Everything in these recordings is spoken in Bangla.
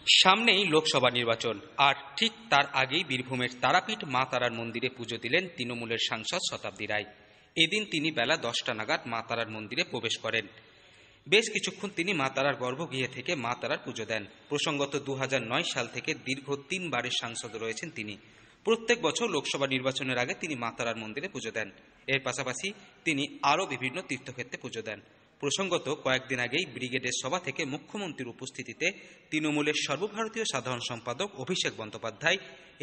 সামনেই লোকসভা নির্বাচন, আর ঠিক তার আগেই বীরভূমের তারাপীঠ মা তারার মন্দিরে পুজো দিলেন তৃণমূলের সাংসদ শতাব্দী রায়। এদিন তিনি বেলা 10টা নাগাদ মা তারার মন্দিরে প্রবেশ করেন। বেশ কিছুক্ষণ তিনি মা তারার গর্ভগৃহে থেকে মা তারার পুজো দেন। প্রসঙ্গত 2009 সাল থেকে দীর্ঘ 3 বারের সাংসদ রয়েছেন তিনি। প্রত্যেক বছর লোকসভা নির্বাচনের আগে তিনি মা তারার মন্দিরে পুজো দেন। এর পাশাপাশি তিনি আরও বিভিন্ন তীর্থক্ষেত্রে পুজো দেন। প্রসঙ্গত কয়েকদিন আগেই ব্রিগেডের সভা থেকে মুখ্যমন্ত্রীর উপস্থিতিতে তৃণমূলের সর্বভারতীয় সাধারণ সম্পাদক অভিষেক বন্দ্যোপাধ্যায়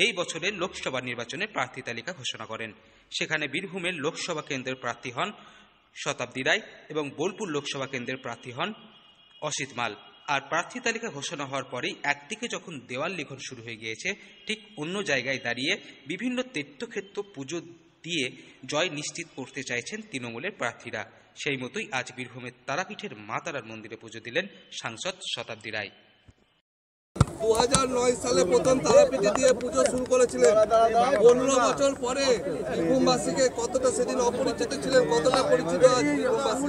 এই বছরের লোকসভা নির্বাচনের প্রার্থী তালিকা ঘোষণা করেন। সেখানে বীরভূমের লোকসভা কেন্দ্রের প্রার্থী হন শতাব্দী রায় এবং বোলপুর লোকসভা কেন্দ্রের প্রার্থী হন অসিত মাল। আর প্রার্থী তালিকা ঘোষণা হওয়ার পরেই একদিকে যখন দেওয়াল লিখন শুরু হয়ে গিয়েছে, ঠিক অন্য জায়গায় দাঁড়িয়ে বিভিন্ন তীর্থক্ষেত্র পুজো দিয়ে জয় নিশ্চিত করতে চাইছেন তৃণমূলের প্রার্থীরা। সেই মতোই আজ বীরভূমের তারাপীঠের মা তারার মন্দিরে পুজো দিলেন সাংসদ শতাব্দী রায়। 2009 সালে প্রথম তারাপীঠে দিয়ে পুজো শুরু করেছিলেন। 15 বছর পরে বীরভূমবাসীকে কতটা সেদিন অপরিচিত ছিলেন, কতটা পরিচিত আজ বীরভূমবাসী?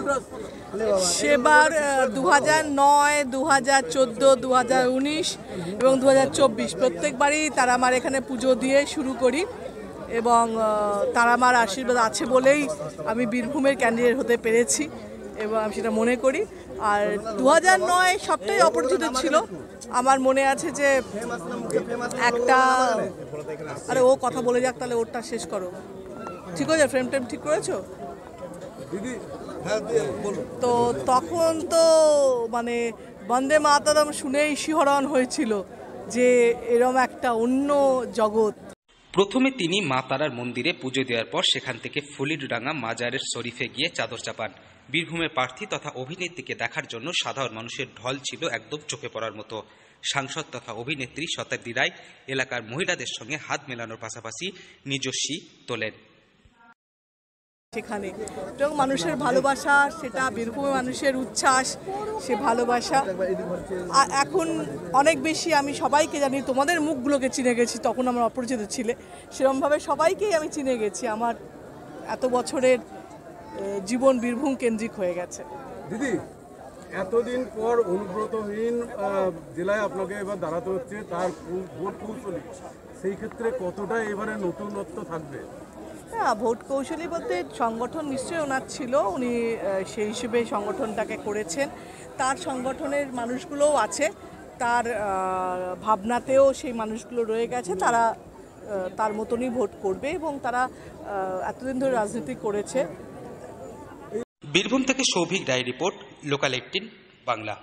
সেবার 2009, 2014, 2019 এবং 2024 প্রত্যেকবারই তারামার এখানে পুজো দিয়ে শুরু করি এবং তারামার আশীর্বাদ আছে বলেই আমি বীরভূমের ক্যান্ডিডেট হতে পেরেছি এবং আমি সেটা মনে করি। আর 2009 সবটাই অপরিচিত ছিল। আমার মনে আছে যে একটা, আরে ও কথা বলে যাক, তাহলে ওরটা শেষ করো। ঠিক হয়েছে? ফ্রেম টেম ঠিক করেছো? তো তখন তো মানে বন্দে মাতরম শুনেই শিহরণ হয়েছিল যে এরম একটা অন্য জগৎ। প্রথমে তিনি মা তারার মন্দিরে পুজো দেওয়ার পর সেখান থেকে ফুলিরডাঙ্গা মাজারের শরীফে গিয়ে চাদর চাপান। বীরভূমের প্রার্থী তথা অভিনেত্রীকে দেখার জন্য সাধারণ মানুষের ঢল ছিল একদম চোখে পড়ার মতো। সাংসদ তথা অভিনেত্রী শতাব্দী রায় এলাকার মহিলাদের সঙ্গে হাত মেলানোর পাশাপাশি নিজস্বী তোলেন। সেখানে এবং মানুষের ভালোবাসা, সেটা বীরভূমের মানুষের উচ্ছ্বাস, সে ভালোবাসা এখন অনেক বেশি। আমি সবাইকে জানি, তোমাদের মুখগুলোকে চিনে গেছি, তখন আমার অপরিচিত ছিলে, সেরকমভাবে সবাইকেই আমি চিনে গেছি। আমার এত বছরের জীবন বীরভূম কেন্দ্রিক হয়ে গেছে। দিদি, এতদিন পর অনুব্রতহীন জেলায় আপনাকে এবার দাঁড়াতে হচ্ছে, তার ভোট কৌশলী, সেই ক্ষেত্রে কতটা এবারে নতুনত্ব থাকবে? হ্যাঁ, ভোট কৌশলী বলতে সংগঠন নিশ্চয়ই ওনার ছিল, উনি সেই হিসেবে সংগঠনটাকে করেছেন। তার সংগঠনের মানুষগুলোও আছে, তার ভাবনাতেও সেই মানুষগুলো রয়ে গেছে। তারা তার মতনই ভোট করবে এবং তারা এতদিন ধরে রাজনীতি করেছে। বীরভূম থেকে সৌভিক রায় রিপোর্ট, লোকাল 18 বাংলা।